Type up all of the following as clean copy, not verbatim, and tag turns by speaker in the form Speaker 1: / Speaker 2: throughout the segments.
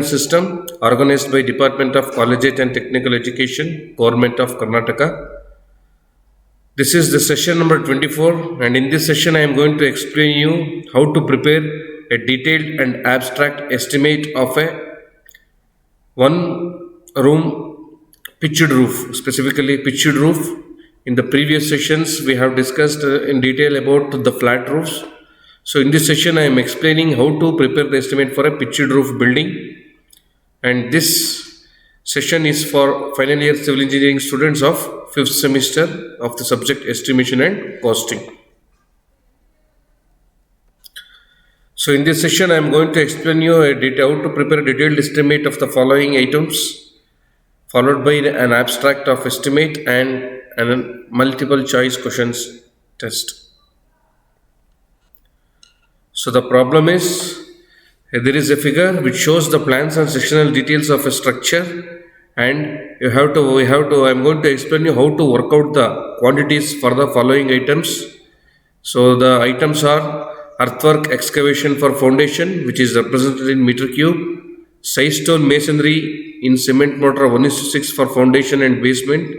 Speaker 1: System organized by Department of Collegiate and Technical Education, Government of Karnataka. This is the session number 24, and in this session I am going to explain you how to prepare a detailed and abstract estimate of a one room pitched roof, specifically pitched roof. In the previous sessions we have discussed in detail about the flat roofs. So in this session I am explaining how to prepare the estimate for a pitched roof building, and this session is for final year civil engineering students of 5th semester of the subject estimation and costing. So in this session I am going to explain you how to prepare a detailed estimate of the following items, followed by an abstract of estimate and a multiple choice questions test. So the problem is, there is a figure which shows the plans and sectional details of a structure, and I'm going to explain you how to work out the quantities for the following items. So the items are earthwork excavation for foundation, which is represented in meter cube, size stone masonry in cement mortar 1:6 for foundation and basement,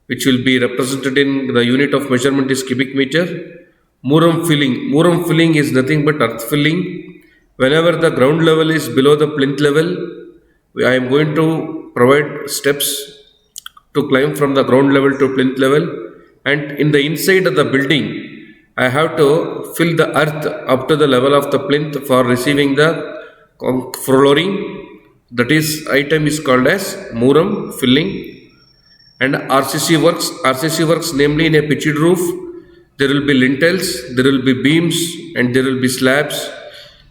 Speaker 1: which will be represented in the unit of measurement is cubic meter. Muram filling is nothing but earth filling. Whenever the ground level is below the plinth level, I am going to provide steps to climb from the ground level to plinth level, and in the inside of the building I have to fill the earth up to the level of the plinth for receiving the flooring. That is item is called as muram filling. And RCC works namely in a pitched roof there will be lintels, there will be beams, and there will be slabs.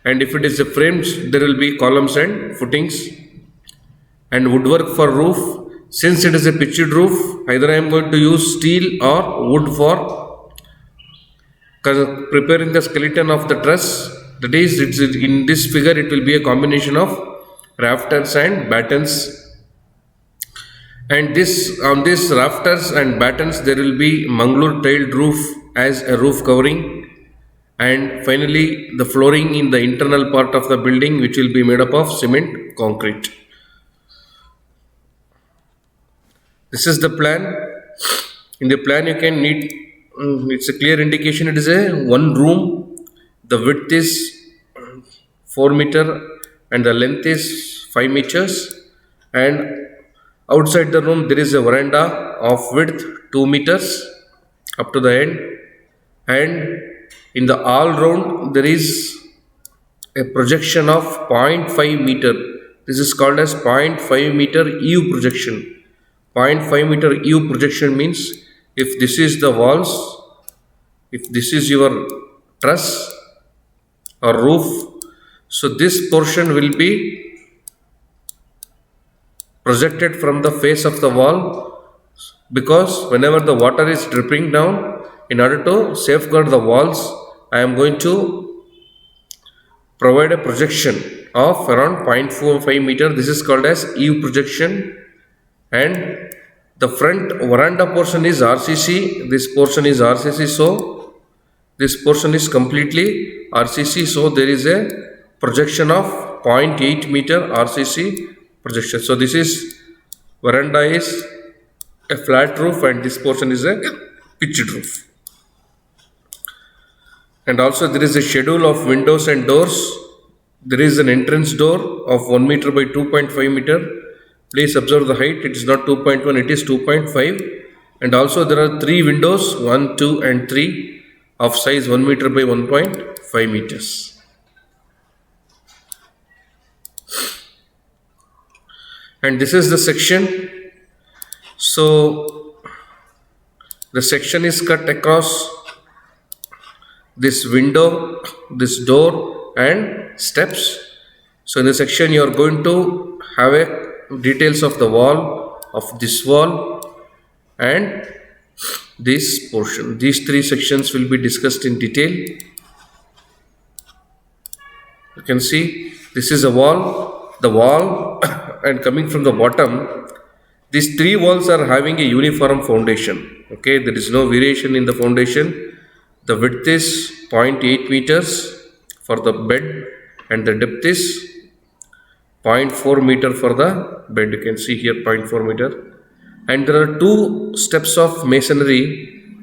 Speaker 1: And if it is a frames, there will be columns and footings. And woodwork for roof, since it is a pitched roof, either I am going to use steel or wood for preparing the skeleton of the truss. That is, in this figure it will be a combination of rafters and battens. And on this rafters and battens there will be Mangalore tiled roof as a roof covering. And finally the flooring in the internal part of the building, which will be made up of cement concrete. This is the plan. In the plan you can need, it's a clear indication it is a one room. The width is 4 meter and the length is 5 meters, and outside the room there is a veranda of width 2 meters up to the end, and in the all round there is a projection of 0.5 meter. This is called as 0.5 meter eave projection. 0.5 meter eave projection means if this is the walls, if this is your truss or roof, so this portion will be projected from the face of the wall, because whenever the water is dripping down, in order to safeguard the walls, I am going to provide a projection of around 0.45 meter. This is called as eave projection. And the front veranda portion is RCC. This portion is RCC. So this portion is completely RCC. So there is a projection of 0.8 meter RCC projection. So this is veranda is a flat roof, and this portion is a pitched roof. And also there is a schedule of windows and doors. There is an entrance door of 1 meter by 2.5 meter. Please observe the height, it is not 2.1, it is 2.5. And also there are 3 windows, 1, 2 and 3 of size 1 meter by 1.5 meters. And this is the section. So the section is cut across this window, this door and steps. So in the section you are going to have a details of the wall, of this wall and this portion. These 3 sections will be discussed in detail. You can see this is a wall, the wall and coming from the bottom, these 3 walls are having a uniform foundation. Okay, there is no variation in the foundation. The width is 0.8 meters for the bed and the depth is 0.4 meter for the bed. You can see here 0.4 meter. And there are two steps of masonry.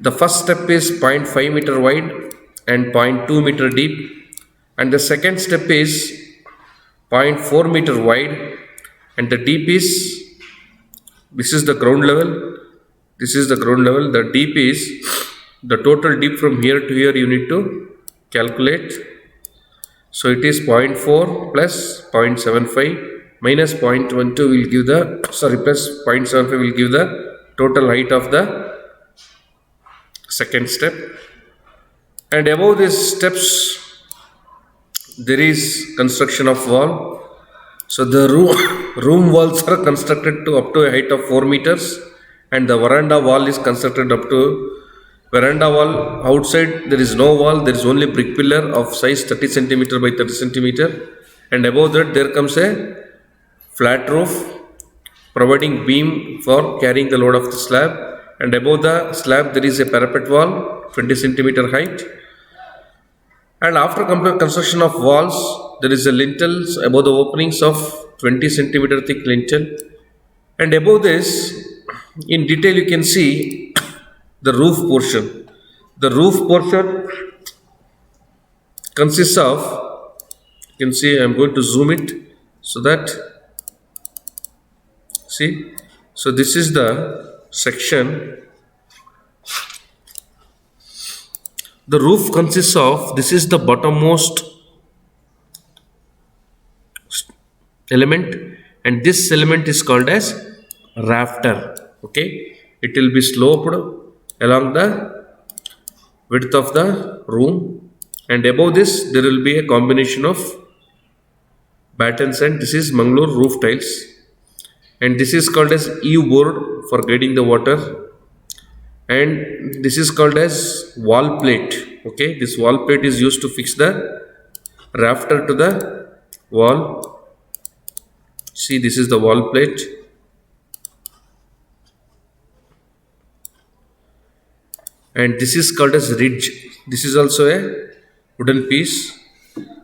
Speaker 1: The first step is 0.5 meter wide and 0.2 meter deep. And the second step is 0.4 meter wide, and the deep is, this is the ground level, this is the ground level. The deep is, the total deep from here to here you need to calculate. So it is 0.4 plus 0.75 minus 0.12 will give the, sorry, plus 0.75 will give the total height of the second step. And above these steps there is construction of wall. So the room walls are constructed to up to a height of 4 meters, and the veranda wall is constructed up to, veranda wall outside there is no wall, there is only brick pillar of size 30 centimeter by 30 centimeter, and above that there comes a flat roof providing beam for carrying the load of the slab, and above the slab there is a parapet wall 20 centimeter height. And after complete construction of walls, there is a lintels above the openings of 20 centimeter thick lintel. And above this, in detail you can see the roof portion. The roof portion consists of, you can see, I am going to zoom it so that, see, so this is the section. The roof consists of, this is the bottommost element, and this element is called as rafter. Okay, it will be sloped along the width of the room, and above this there will be a combination of battens, and this is Mangalore roof tiles, and this is called as eave board for guiding the water, and this is called as wall plate. Okay, this wall plate is used to fix the rafter to the wall. See, this is the wall plate, and this is called as ridge. This is also a wooden piece.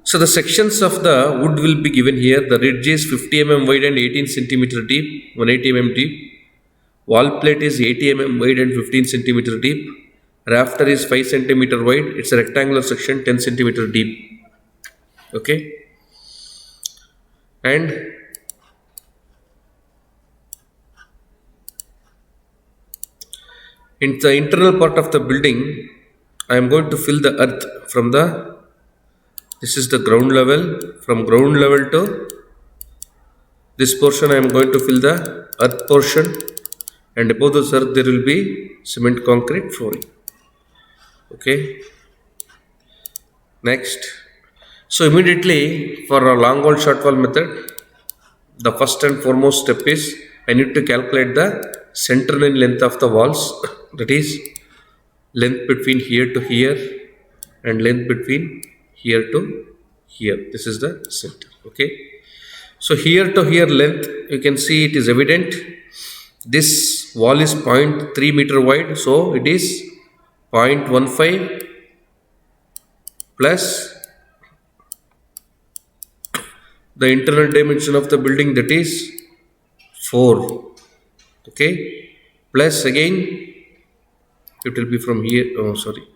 Speaker 1: So the sections of the wood will be given here. The ridge is 50 mm wide and 18 centimeter deep, 180 mm deep. Wall plate is 80 mm wide and 15 centimeter deep. Rafter is 5 centimeter wide. It's a rectangular section, 10 centimeter deep. Okay. And in the internal part of the building, I am going to fill the earth from the, this is the ground level. From ground level to this portion, I am going to fill the earth portion. And above the earth there will be cement concrete flooring. Okay. Next, so immediately for a long wall short wall method, the first and foremost step is I need to calculate the center line length of the walls, that is length between here to here and length between here to here. This is the center. Okay, so here to here length, you can see it is evident. This wall is 0.3 meter wide, so it is 0.15 plus the internal dimension of the building, that is 4. Okay, plus again it will be from here, oh sorry,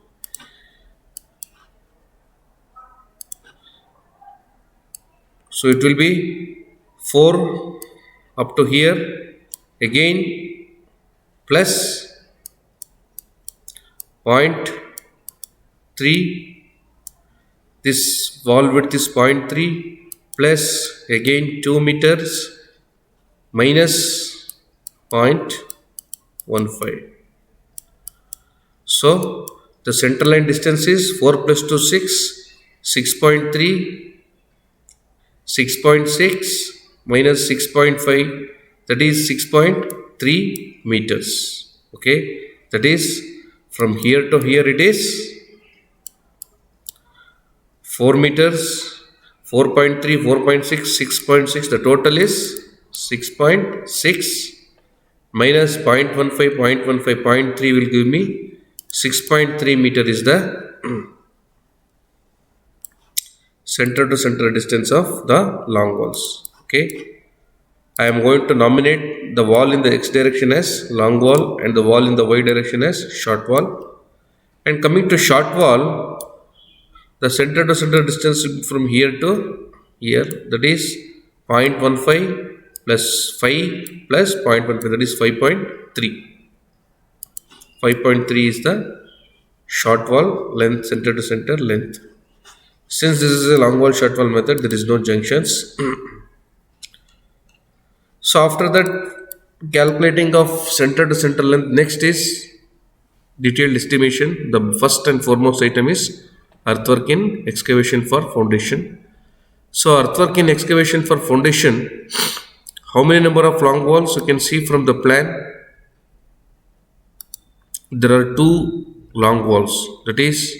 Speaker 1: so it will be 4 up to here, again plus 0.3, this wall width is 0.3 plus again 2 meters minus 0.15. So the center line distance is 4 plus 2 6, 6.3, 6.6 minus 6.5, that is 6.3 meters. Okay, that is from here to here it is 4 meters, 4.3, 4.6, 6.6, the total is 6.6 minus 0.15, 0.15, 0.3 will give me 6.3 meter is the center to center distance of the long walls. Okay. Okay, I am going to nominate the wall in the x direction as long wall and the wall in the y direction as short wall. And coming to short wall, the center to center distance from here to here, that is 0.15 plus 5 plus 0.15, that is 5.3. 5.3 is the short wall length, center to center length. Since this is a long wall short wall method, there is no junctions. So after that, calculating of center to center length, next is detailed estimation. The first and foremost item is earthwork in excavation for foundation. So earthwork in excavation for foundation, how many number of long walls you can see from the plan? There are two long walls, that is,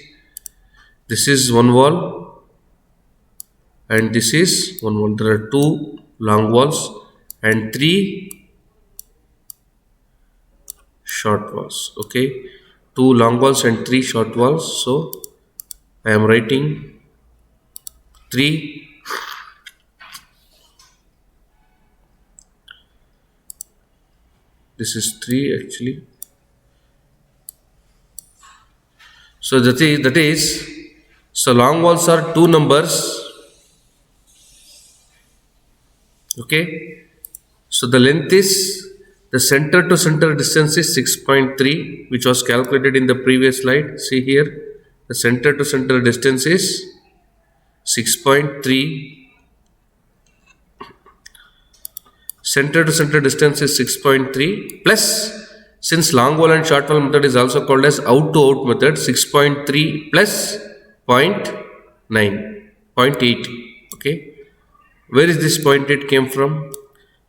Speaker 1: this is one wall and this is one wall. There are two long walls and three short walls. Okay, two long walls and three short walls. So I am writing 3. This is 3 actually. So that is so long walls are two numbers. Okay, so the length is, the center to center distance is 6.3, which was calculated in the previous slide. See here, the center to center distance is 6.3. Center to center distance is 6.3 plus, since long wall and short wall method is also called as out to out method, 6.3 plus 0.9, 0.8. Okay, where is this 0.8 came from?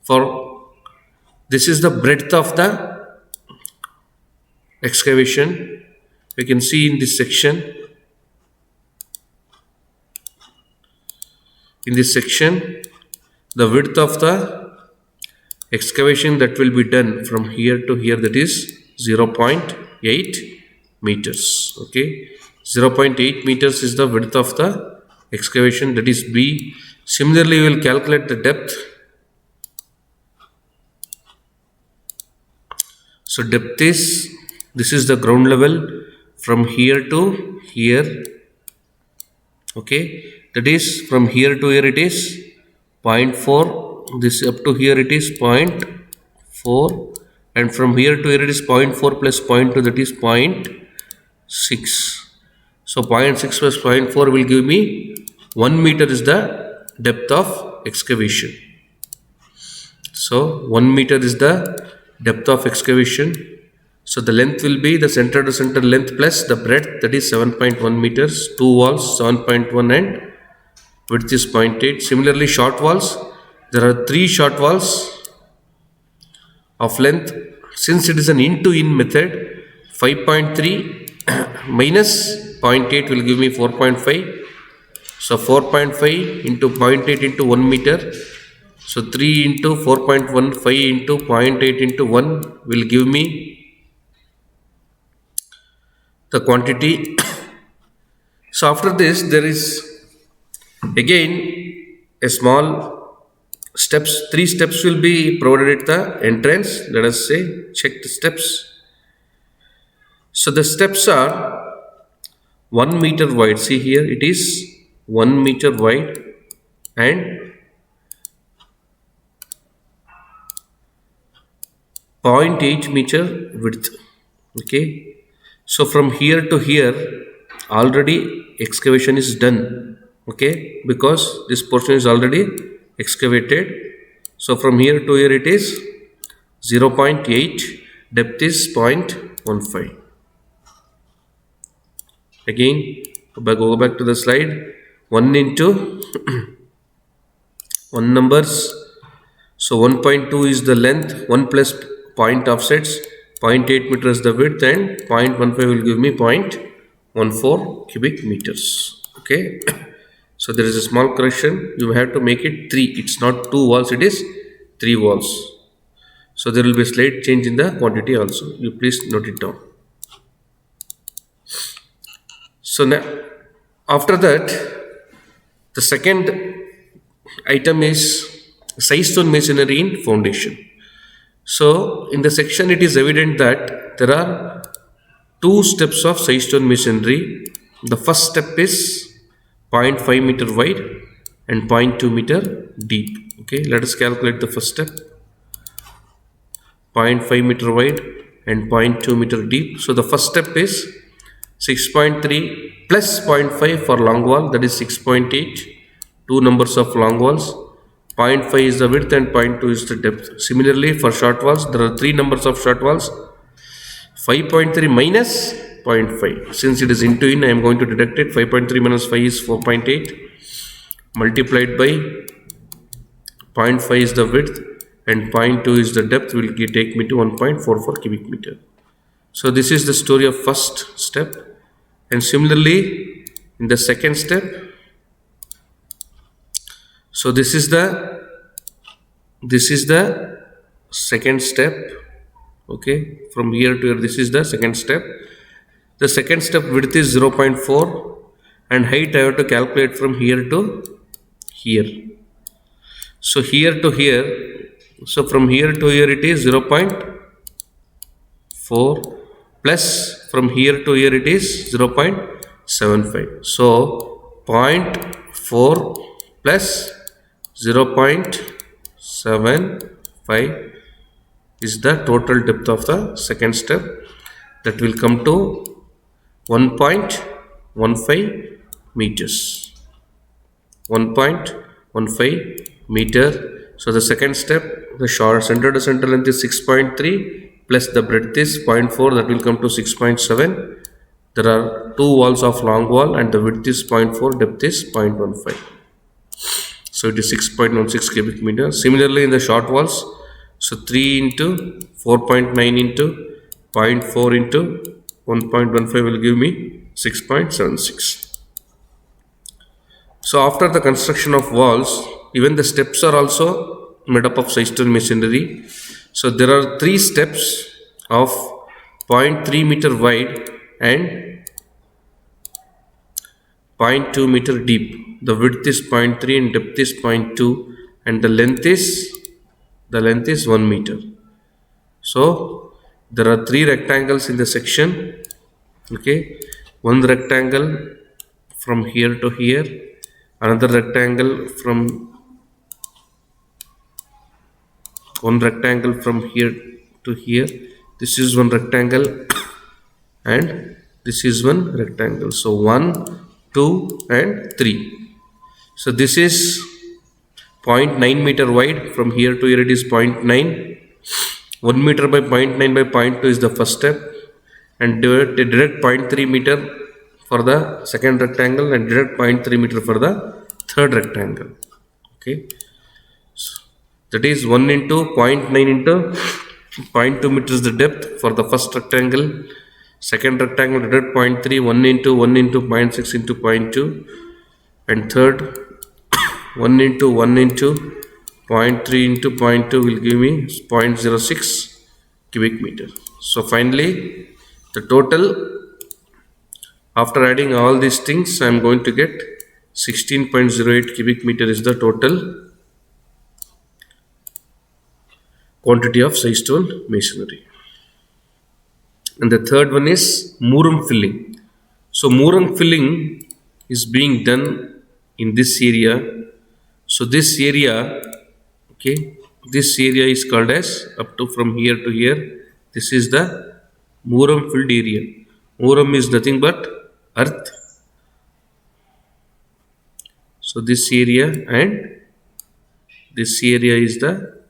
Speaker 1: For this is the breadth of the excavation. We can see in this section. In this section, the width of the excavation that will be done from here to here, that is 0.8 meters. Okay, 0.8 meters is the width of the excavation, that is B. Similarly, we will calculate the depth. So depth is, this is the ground level from here to here. Okay, that is from here to here it is 0.4. This up to here it is 0.4, and from here to here it is 0.4 plus 0.2, that is 0.6. So 0.6 plus 0.4 will give me 1 meter is the depth of excavation. So 1 meter is the depth of excavation. So the length will be the center to center length plus the breadth, that is 7.1 meters. Two walls 7.1 and width is 0.8. Similarly, short walls, there are 3 short walls of length. Since it is an in to in method, 5.3 minus 0.8 will give me 4.5. So 4.5 into 0.8 into 1 meter. So 3 into 4.15 into 0.8 into 1 will give me the quantity. So after this, there is again a small steps. 3 steps will be provided at the entrance. Let us say check the steps. So the steps are 1 meter wide. See here, it is 1 meter wide and 0.8 meter width. Okay, so from here to here already excavation is done. Okay, because this portion is already excavated. So from here to here it is 0.8, depth is 0.15. Again, go back to the slide. 1 into 1 numbers. So 1.2 is the length, 1 plus point offsets, 0.8 meters the width, and 0.15 will give me 0.14 cubic meters. Okay, so there is a small correction. You have to make it 3. It's not 2 walls, it is 3 walls. So there will be a slight change in the quantity also. You please note it down. So now, after that, the second item is size stone masonry in foundation. So in the section it is evident that there are two steps of size stone masonry. The first step is 0.5 meter wide and 0.2 meter deep. Okay, let us calculate the first step. 0.5 meter wide and 0.2 meter deep. So the first step is 6.3 plus 0.5 for long wall, that is 6.8. Two numbers of long walls. 0.5 is the width and 0.2 is the depth. Similarly for short walls, there are three numbers of short walls. 5.3 minus 0.5. Since it is into in, I am going to deduct it. 5.3 minus 5 is 4.8. Multiplied by 0.5 is the width and 0.2 is the depth, will take me to 1.44 cubic meter. So this is the story of first step. And similarly in the second step, so this is the second step. Okay, from here to here, this is the second step. The second step width is 0.4 and height I have to calculate from here to here. So here to here, so from here to here it is 0.4 plus from here to here it is 0.75. So 0.4 plus 0.75 is the total depth of the second step. That will come to 1.15 meters. 1.15 meter. So the second step, the center to center length is 6.3 plus the breadth is 0.4, that will come to 6.7. There are two walls of long wall and the width is 0.4, depth is 0.15. So it is 6.16 cubic meter. Similarly in the short walls, so 3 into 4.9 into 0.4 into 1.15 will give me 6.76. So after the construction of walls, even the steps are also made up of size stone masonry. So there are three steps of 0.3 meter wide and 0.2 meter deep. The width is 0.3 and depth is 0.2 and the length is 1 meter. So there are three rectangles in the section. Okay, one rectangle from here to here, another rectangle from here to here. This is one rectangle and this is one rectangle. So 1, 2 and 3. So this is 0.9 meter wide. From here to here it is 0.9. 1 meter by 0.9 by 0.2 is the first step, and deduct 0.3 meter for the second rectangle and deduct 0.3 meter for the third rectangle. Okay, so that is 1 into 0.9 into 0.2 meters the depth for the first rectangle. Second rectangle deduct 0.3, 1 into 0.6 into 0.2, and third 1 into 0.3 into 0.2 will give me 0.06 cubic meter. So finally the total, after adding all these things, I am going to get 16.08 cubic meter is the total quantity of size stone masonry. And the third one is muram filling. So muram filling is being done in this area. So this area, okay, this area is called as up to from here to here. This is the muram filled area. Muram is nothing but earth. So this area and this area is the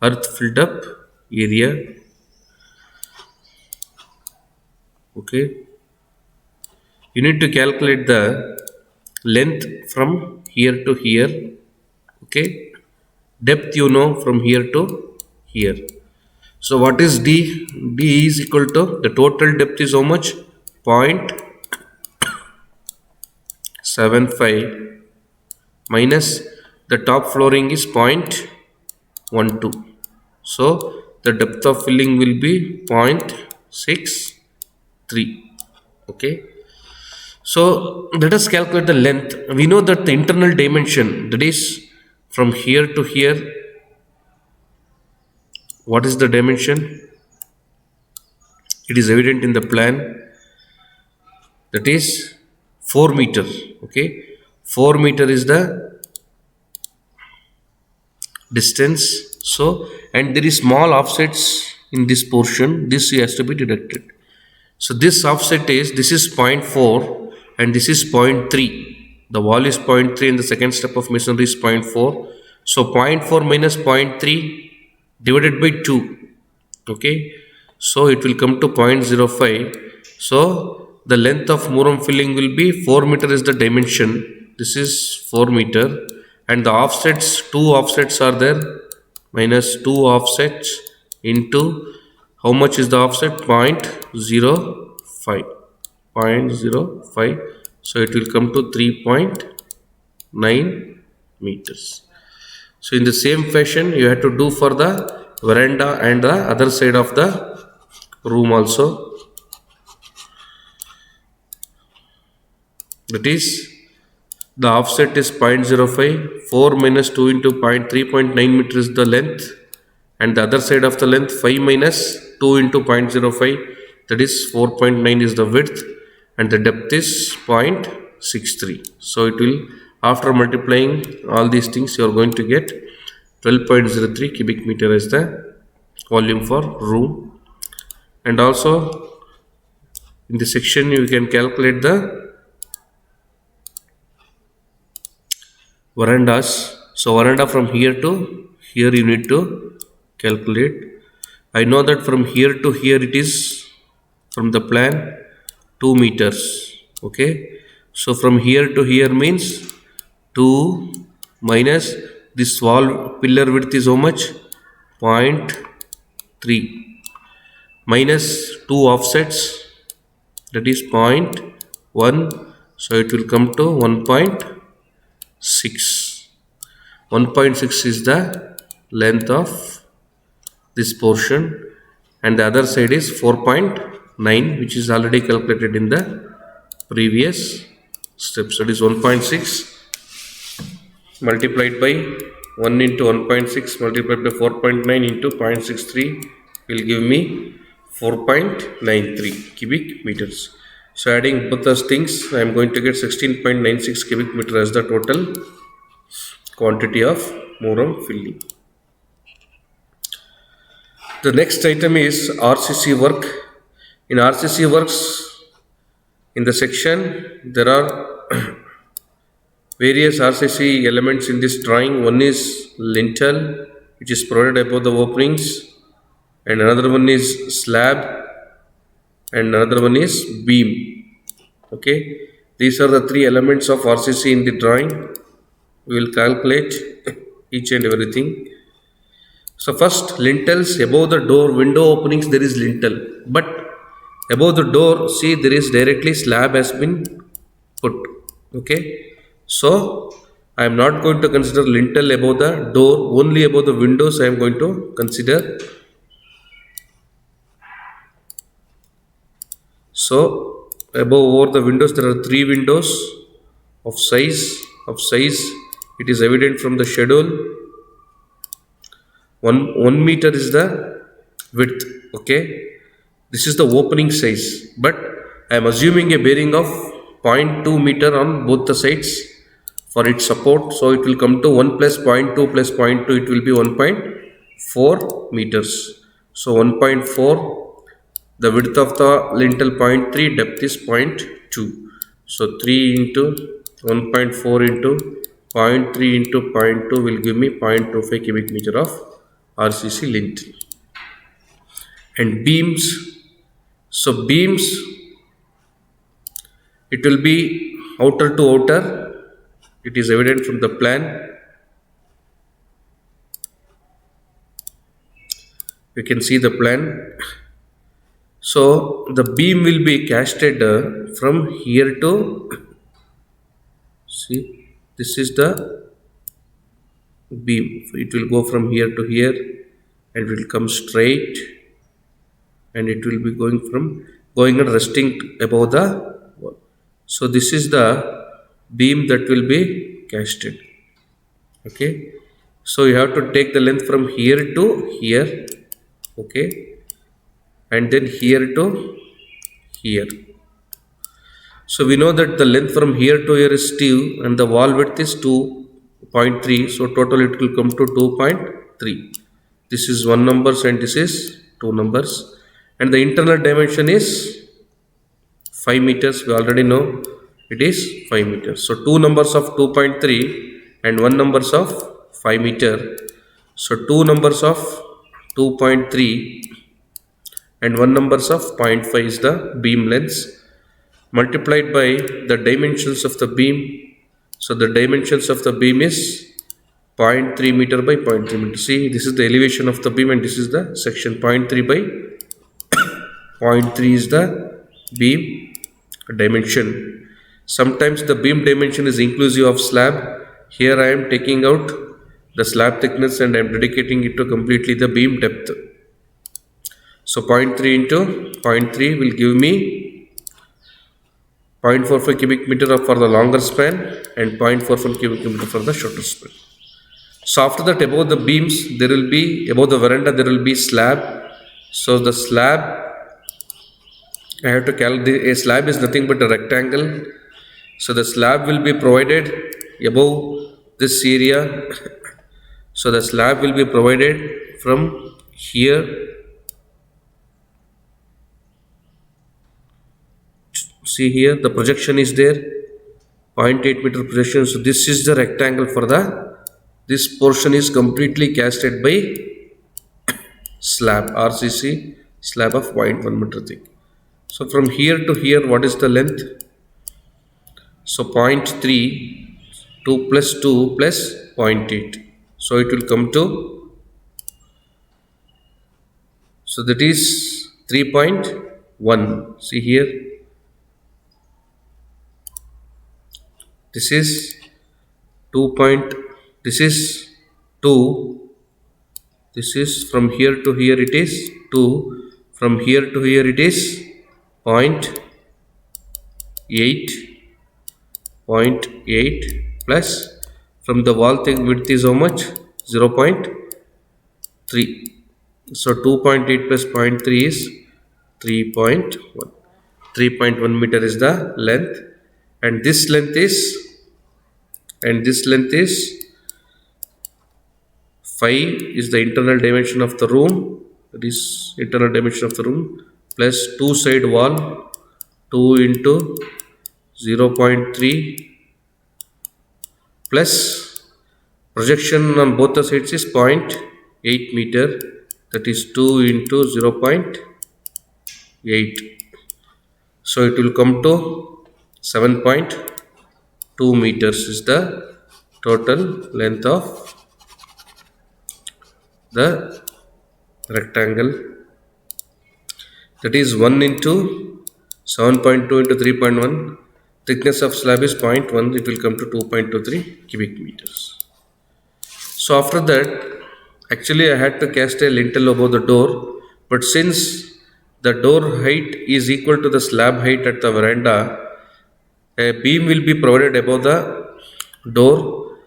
Speaker 1: earth filled up area. Okay, you need to calculate the length from here to here. Okay, depth you know from here to here. So what is D? D is equal to, the total depth is how much? 0.75 minus the top flooring is 0.12. So the depth of filling will be 0.63. Okay, so let us calculate the length. We know that the internal dimension, that is from here to here, what is the dimension? It is evident in the plan, that is 4 meter. Okay, 4 meter is the distance. So, and there is small offsets in this portion, this has to be deducted. So this offset is, this is 0.4 and this is 0.3. The wall is 0.3 and the second step of masonry is 0.4. So 0.4 minus 0.3 divided by 2. Okay, so it will come to 0.05. So the length of muram filling will be 4 meter is the dimension. This is 4 meter, and the offsets, 2 offsets are there, minus 2 offsets into, how much is the offset? 0.05. 0.05. So it will come to 3.9 meters. So in the same fashion you have to do for the veranda and the other side of the room also. That is, the offset is 0.05. 4 minus 2 into 3.9 meters is the length, and the other side of the length 5 minus 2 into 0.05, that is 4.9 is the width, and the depth is 0.63. So it will, after multiplying all these things, you are going to get 12.03 cubic meter as the volume for room. And also in the section you can calculate the verandas. So veranda from here to here you need to calculate. I know that from here to here it is, from the plan, 2 meters. Okay, so from here to here means 2 minus this wall pillar width is how much? 0.3 minus 2 offsets, that is 0.1. So it will come to 1.6. 1.6 is the length of this portion, and the other side is 4.9, which is already calculated in the previous steps. That is 1.6 multiplied by 1 into 1.6 multiplied by 4.9 into 0.63 will give me 4.93 cubic meters. So adding both those things, I am going to get 16.96 cubic meter as the total quantity of muram filling. The next item is RCC work. In RCC works, in the section there are various RCC elements in this drawing. One is lintel, which is provided above the openings, and another one is slab, and another one is beam. Okay, these are the 3 elements of RCC in the drawing. We will calculate each and everything. So first, lintels. Above the door window openings there is lintel, but above the door, see, there is directly slab has been put. Okay, so I am not going to consider lintel above the door, only above the windows I am going to consider. So above over the windows there are 3 windows of size. It is evident from the schedule. 1 meter is the width. Okay, this is the opening size, but I am assuming a bearing of 0.2 meter on both the sides for its support. So it will come to 1 plus 0.2 plus 0.2, it will be 1.4 meters. So 1.4, the width of the lintel 0.3, depth is 0.2. So 3 into 1.4 into 0.3 into 0.2 will give me 0.25 cubic meter of RCC lintel. And beams, so beams, it will be outer to outer. It is evident from the plan. You can see the plan. So the beam will be casted from here to, see, this is the beam. It will go from here to here and it will come straight, and it will be going and resting above the wall. So this is the beam that will be casted. Okay, So you have to take the length from here to here, okay, and then here to here. So we know that the length from here to here is 2 and the wall width is 2.3. So total it will come to 2.3. This is one numbers and this is two numbers. And the internal dimension is 5 meters. We already know it is 5 meters. So two numbers of 2.3 and one numbers of 5 meter. So two numbers of 2.3 and one numbers of 0.5 is the beam length multiplied by the dimensions of the beam. So the dimensions of the beam is 0.3 meter by 0.3 meter. See, this is the elevation of the beam and this is the section. 0.3 by 0.3 is the beam dimension. Sometimes the beam dimension is inclusive of slab. Here I am taking out the slab thickness and I am dedicating it to completely the beam depth. So 0.3 into 0.3 will give me 0.45 cubic meter for the longer span and 0.45 cubic meter for the shorter span. So after that, above the beams, there will be, above the veranda, there will be slab. So the slab, I have to calculate, a slab is nothing but a rectangle. So the slab will be provided above this area. So the slab will be provided from here. See here, the projection is there, 0.8 meter projection. So this is the rectangle for the, this portion is completely casted by slab, RCC slab of 0.1 meter thick. So from here to here, what is the length? So 0.3, 2 plus 2 plus 0.8. So it will come to, so that is 3.1. See here, this is 2 point, this is 2, this is from here to here it is 2, from here to here it is 0.8, 0.8 plus from the wall width is how much? 0.3. So 2.8 plus 0.3 is 3.1. 3.1 meter is the length, and this length is, 5 is the internal dimension of the room. That is internal dimension of the room plus 2 side wall, 2 into 0.3 plus projection on both the sides is 0.8 meter. That is 2 into 0.8. So it will come to 7.2 meters is the total length of the rectangle. That is 1 into 7.2 into 3.1. Thickness of slab is 0.1. It will come to 2.23 cubic meters. So after that, actually I had to cast a lintel above the door, but since the door height is equal to the slab height at the veranda, a beam will be provided above the door,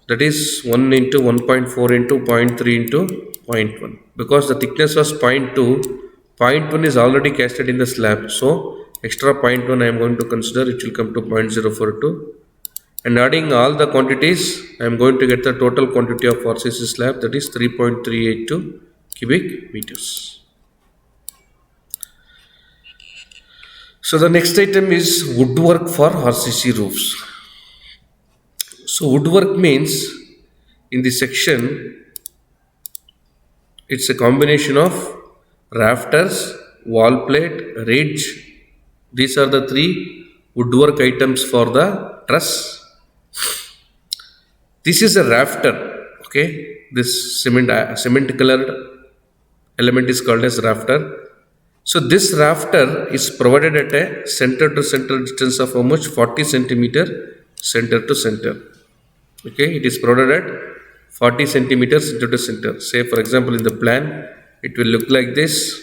Speaker 1: that is 1 into 1.4 into 0.3 into 0.1. Because the thickness was 0.2, 0.1 is already casted in the slab. So extra 0.1 I am going to consider, it will come to 0.042. And adding all the quantities, I am going to get the total quantity of RCC slab, that is 3.382 cubic meters. So the next item is woodwork for RCC roofs. So woodwork means in the section, it's a combination of rafters, wall plate, ridge. These are the three woodwork items for the truss. This is a rafter, okay. This cement colored element is called as rafter. So this rafter is provided at a center to center distance of how much? 40 centimeter center to center. Okay, it is provided at 40 centimeters center to center. Say for example in the plan, it will look like this.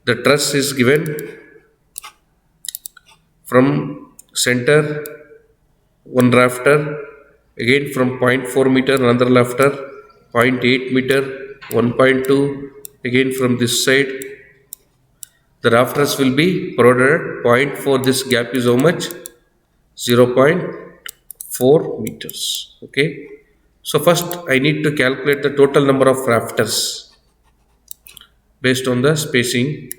Speaker 1: The truss is given from center, one rafter, Again from 0.4 meter another rafter, 0.8 meter, 1.2. Again from this side the rafters will be provided at point 4. This gap is how much? 0.4 meters. Okay, so first I need to calculate the total number of rafters based on the spacing,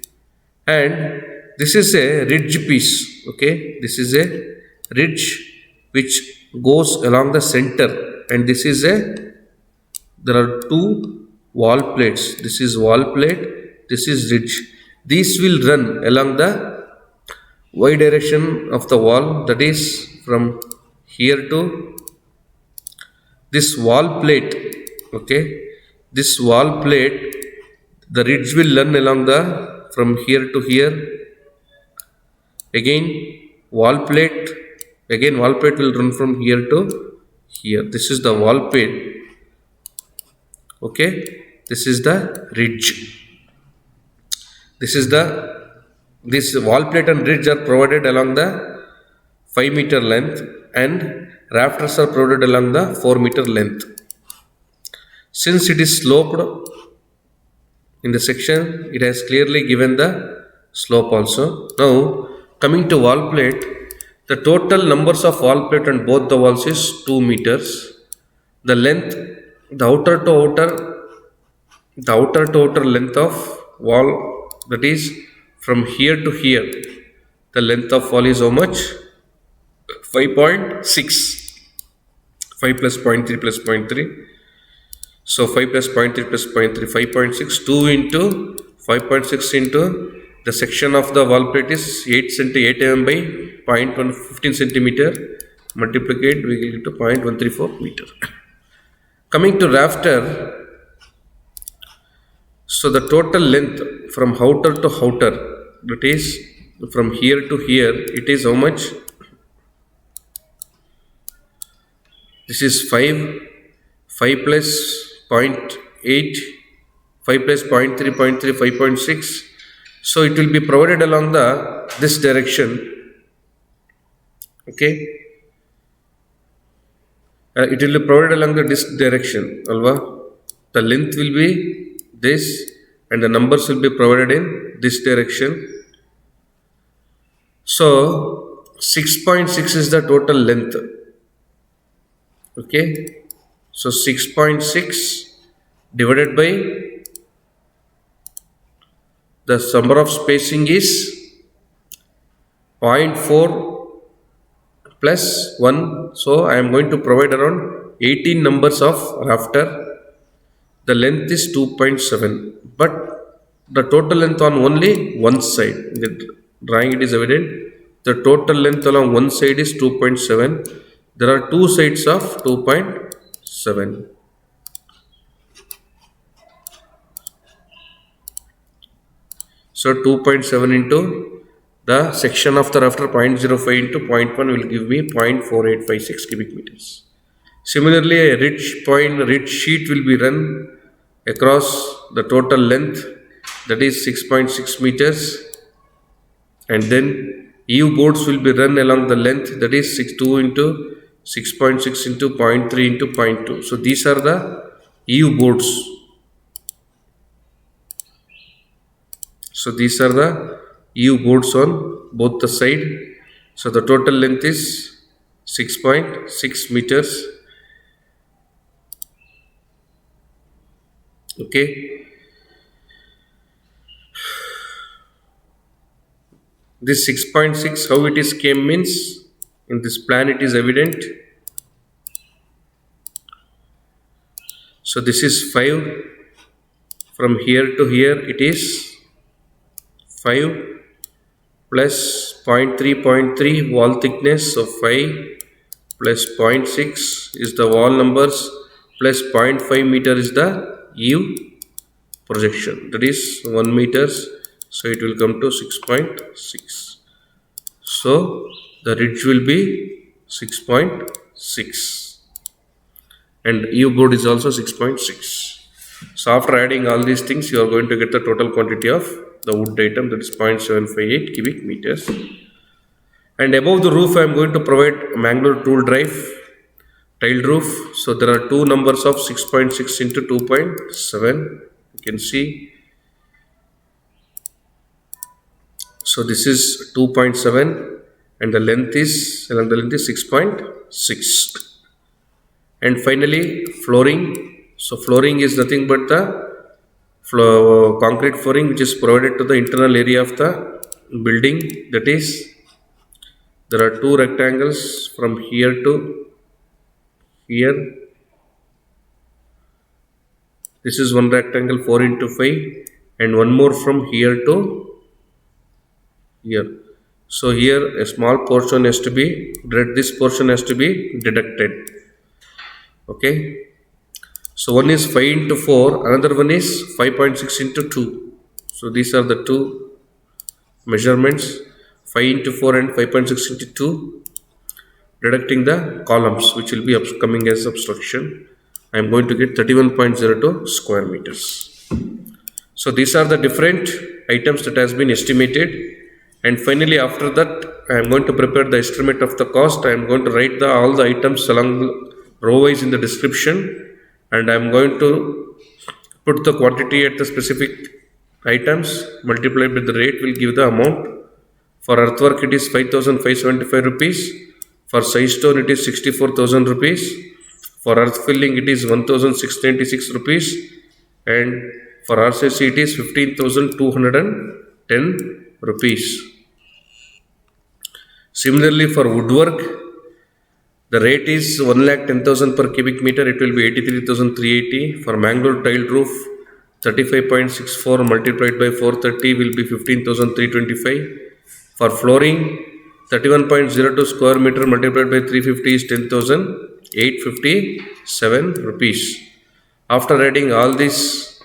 Speaker 1: and this is a ridge piece. Okay, this is a ridge which goes along the center, and this is a, there are two wall plates. This is wall plate, this is ridge. These will run along the y direction of the wall, that is from here to this wall plate. Okay, this wall plate, the ridge will run along the from here to here. Again wall plate, again wall plate will run from here to here. This is the wall plate. Okay, this is the ridge. This is the, this wall plate and ridge are provided along the 5 meter length, and rafters are provided along the 4 meter length. Since it is sloped in the section, it has clearly given the slope also. Now coming to wall plate, the total numbers of wall plate on both the walls is 2 meters. The length, the outer to outer length of wall, that is from here to here, the length of wall is how much? 5.6. 5 plus 0.3 plus 0.3. So 5 plus 0.3 plus 0.3, 5.6. 2 into 5.6 into the section of the wall plate is 8 mm by 0.15 centimeter. Multiplicate, we will get to 0.134 meter. Coming to rafter, so the total length from outer to outer, that is from here to here, it is how much? This is 5, 5 plus 0.8, 5 plus 0.3, 0.3, 5.6. So it will be provided along the this direction. Okay, it will be provided along the this direction, alva. The length will be this, and the numbers will be provided in this direction. So 6.6 is the total length. Okay, so 6.6 divided by the number of spacing is 0.4 plus 1. So I am going to provide around 18 numbers of rafter. The length is 2.7, but the total length on only one side, in the drawing it is evident, the total length along one side is 2.7. There are two sides of 2.7. So 2.7 into the section of the rafter 0.05 into 0.1 will give me 0.4856 cubic meters. Similarly, a ridge sheet will be run across the total length, that is 6.6 meters, and then eave boards will be run along the length, that is 2 into 6.6 into 0.3 into 0.2. So these are the eave boards. So these are the eave boards on both the side. So the total length is 6.6 meters. Okay, this 6.6, how it is came means, in this plan it is evident. So this is 5, from here to here it is 5 plus 0.3 wall thickness of 5 plus 0.6 is the wall numbers plus 0.5 meter is the eave projection, that is 1 meters. So it will come to 6.6. So the ridge will be 6.6 and eave board is also 6.6. So after adding all these things, you are going to get the total quantity of the wood item, that is 0.758 cubic meters. And above the roof I am going to provide Mangalore tool drive, tiled roof. So there are two numbers of 6.6 into 2.7. You can see. So this is 2.7 and the length is 6.6. And finally flooring. So flooring is nothing but the concrete flooring which is provided to the internal area of the building. That is, there are two rectangles from here to here. This is one rectangle 4 into 5 and one more from here to here. So here a small portion has to be, this portion has to be deducted. Okay. So one is 5 into 4, another one is 5.6 into 2. So these are the two measurements, 5 into 4 and 5.6 into 2. Deducting the columns which will be coming as obstruction, I am going to get 31.02 square meters. So these are the different items that has been estimated, and finally after that I am going to prepare the estimate of the cost. I am going to write all the items along row wise in the description, and I am going to put the quantity at the specific items multiplied with the rate will give the amount. For earthwork it is 5,575 rupees. For size stone it is 64,000 rupees. For earth filling it is 1,696 rupees. And for RCC it is 15,210 rupees. Similarly for woodwork, the rate is 1,10,000 per cubic meter. It will be 83,380. For Mangalore tiled roof, 35.64 multiplied by 430 will be 15,325. For flooring, 31.02 square meter multiplied by 350 is 10,857 rupees. After adding all these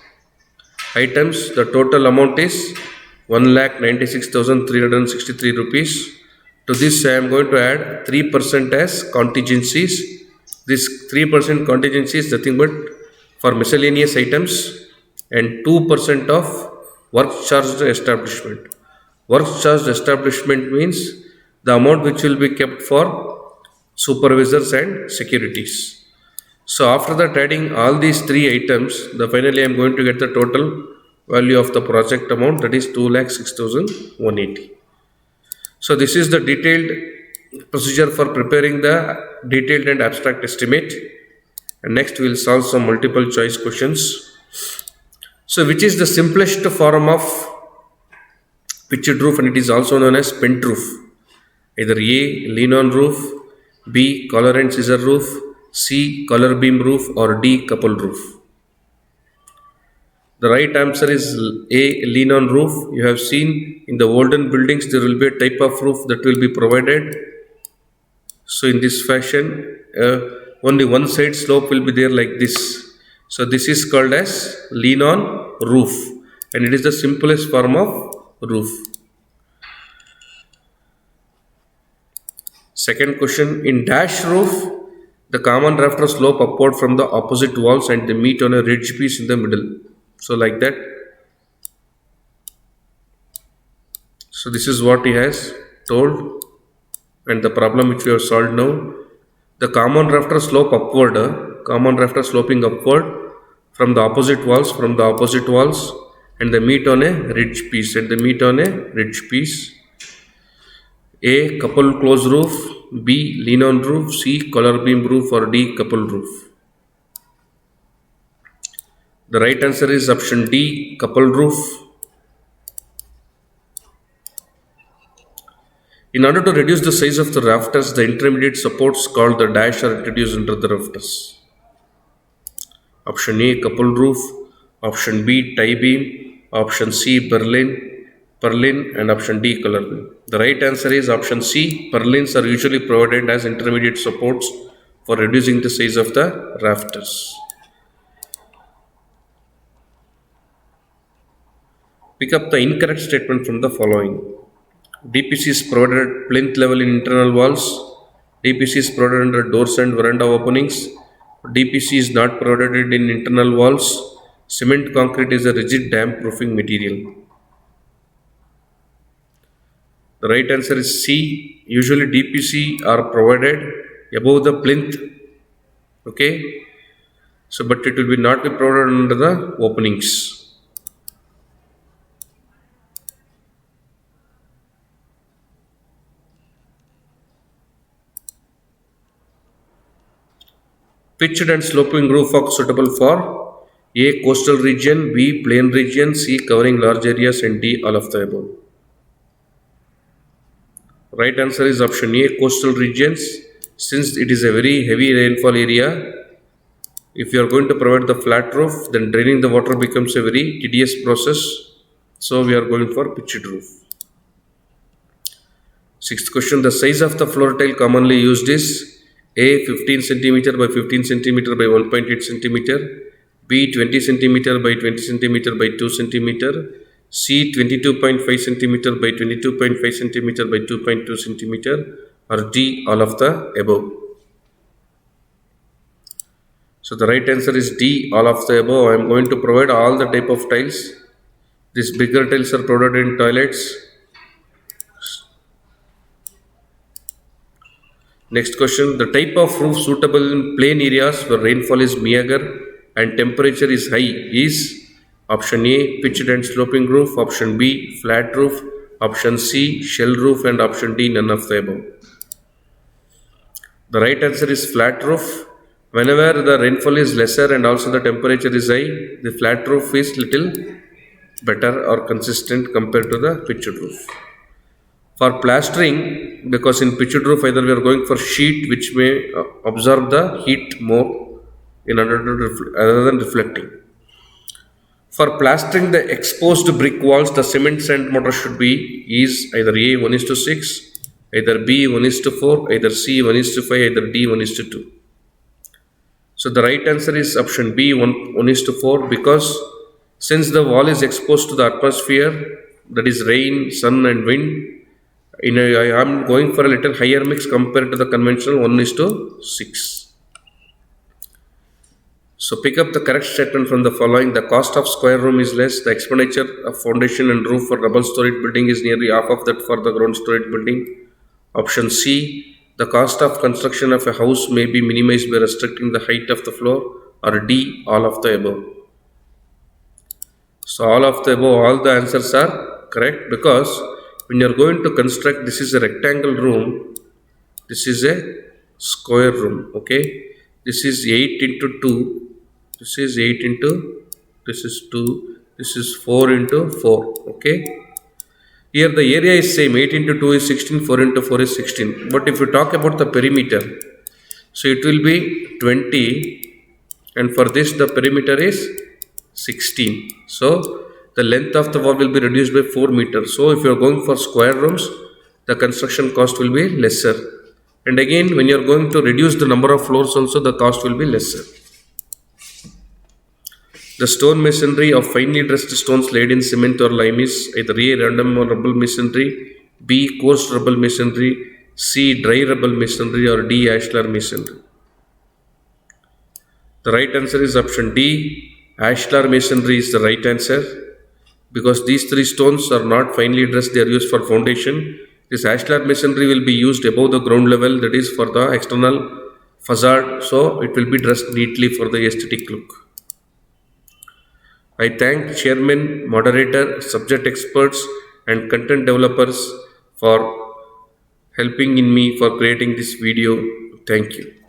Speaker 1: items, the total amount is 1,96,363 rupees. To this, I am going to add 3% as contingencies. This 3% contingency is nothing but for miscellaneous items, and 2% of work charged establishment. Work charged establishment means the amount which will be kept for supervisors and securities. So after that, adding all these three items, finally I am going to get the total value of the project amount, that is 2,06,180. So this is the detailed procedure for preparing the detailed and abstract estimate. And next we will solve some multiple choice questions. So which is the simplest form of pitched roof, and it is also known as pent roof? Either A, lean-on roof, B, collar and scissor roof, C, collar beam roof, or D, couple roof. The right answer is A, lean-on roof. You have seen in the olden buildings there will be a type of roof that will be provided. So in this fashion, only one side slope will be there like this. So this is called as lean-on roof, and it is the simplest form of roof. Second question, in dash roof, the common rafters slope upward from the opposite walls and they meet on a ridge piece in the middle. So like that. So this is what he has told, and the problem which we have solved now. The common rafter slope upward, common rafter sloping upward from the opposite walls, and they meet on a ridge piece, A, couple close roof, B, lean-on roof, C, collar beam roof, or D, couple roof. The right answer is option D, couple roof. In order to reduce the size of the rafters, the intermediate supports called the dash are introduced under the rafters. Option A, couple roof. Option B, tie beam. Option C, purlin, and option D, collar beam. The right answer is option C. Purlins are usually provided as intermediate supports for reducing the size of the rafters. Pick up the incorrect statement from the following. DPC is provided at plinth level in internal walls. DPC is provided under doors and veranda openings. DPC is not provided in internal walls. Cement concrete is a rigid damp proofing material. The right answer is C. Usually DPC are provided above the plinth Okay. So, but it will be not be provided under the openings. Pitched and sloping roof are suitable for A. Coastal region, B. Plain region, C. Covering large areas, and D. All of the above. Right answer is option A. Coastal regions. Since it is a very heavy rainfall area, if you are going to provide the flat roof, then draining the water becomes a very tedious process. So we are going for pitched roof. Sixth question. The size of the floor tile commonly used is A. 15 centimeter by 15 centimeter by 1.8 centimeter, B. 20 centimeter by 20 centimeter by 2 centimeter, C. 22.5 centimeter by 22.5 centimeter by 2.2 centimeter, or D. All of the above. So the right answer is D. All of the above. I am going to provide all the type of tiles. These bigger tiles are provided in toilets. Next question. The type of roof suitable in plain areas where rainfall is meager and temperature is high is option A. Pitched and sloping roof, option B. Flat roof, option C. Shell roof, and option D. None of the above. The right answer is flat roof. Whenever the rainfall is lesser and also the temperature is high, the flat roof is little better or consistent compared to the pitched roof. For plastering, because in pitched roof either we are going for sheet which may absorb the heat more in order to rather than reflecting. For plastering the exposed brick walls, the cement sand mortar should be is either A 1:6, either B 1:4, either C 1:5, either D 1:2. So the right answer is option B 1:4, because since the wall is exposed to the atmosphere, that is rain, sun, and wind, I am going for a little higher mix compared to the conventional 1:6. So pick up the correct statement from the following. The cost of square room is less. The expenditure of foundation and roof for double storied building is nearly half of that for the ground storied building. Option C. The cost of construction of a house may be minimized by restricting the height of the floor. Or D. All of the above. So all of the above, all the answers are correct, because when you are going to construct, this is a rectangle room, this is a square room. Okay, this is 8 into 2, this is 8 into, this is 2, this is 4 into 4. Okay, here the area is same, 8 into 2 is 16, 4 into 4 is 16. But if you talk about the perimeter, so it will be 20, and for this the perimeter is 16. So the length of the wall will be reduced by 4 meters. So if you are going for square rooms, the construction cost will be lesser. And again, when you are going to reduce the number of floors also, the cost will be lesser. The stone masonry of finely dressed stones laid in cement or lime is either A. Random or rubble masonry, B. Coarse rubble masonry, C. Dry rubble masonry, or D. Ashlar masonry. The right answer is option D. Ashlar masonry is the right answer, because these three stones are not finely dressed, they are used for foundation. This ashlar masonry will be used above the ground level, that is for the external facade, so it will be dressed neatly for the aesthetic look. I thank chairman, moderator, subject experts, and content developers for helping in me for creating this video. Thank you.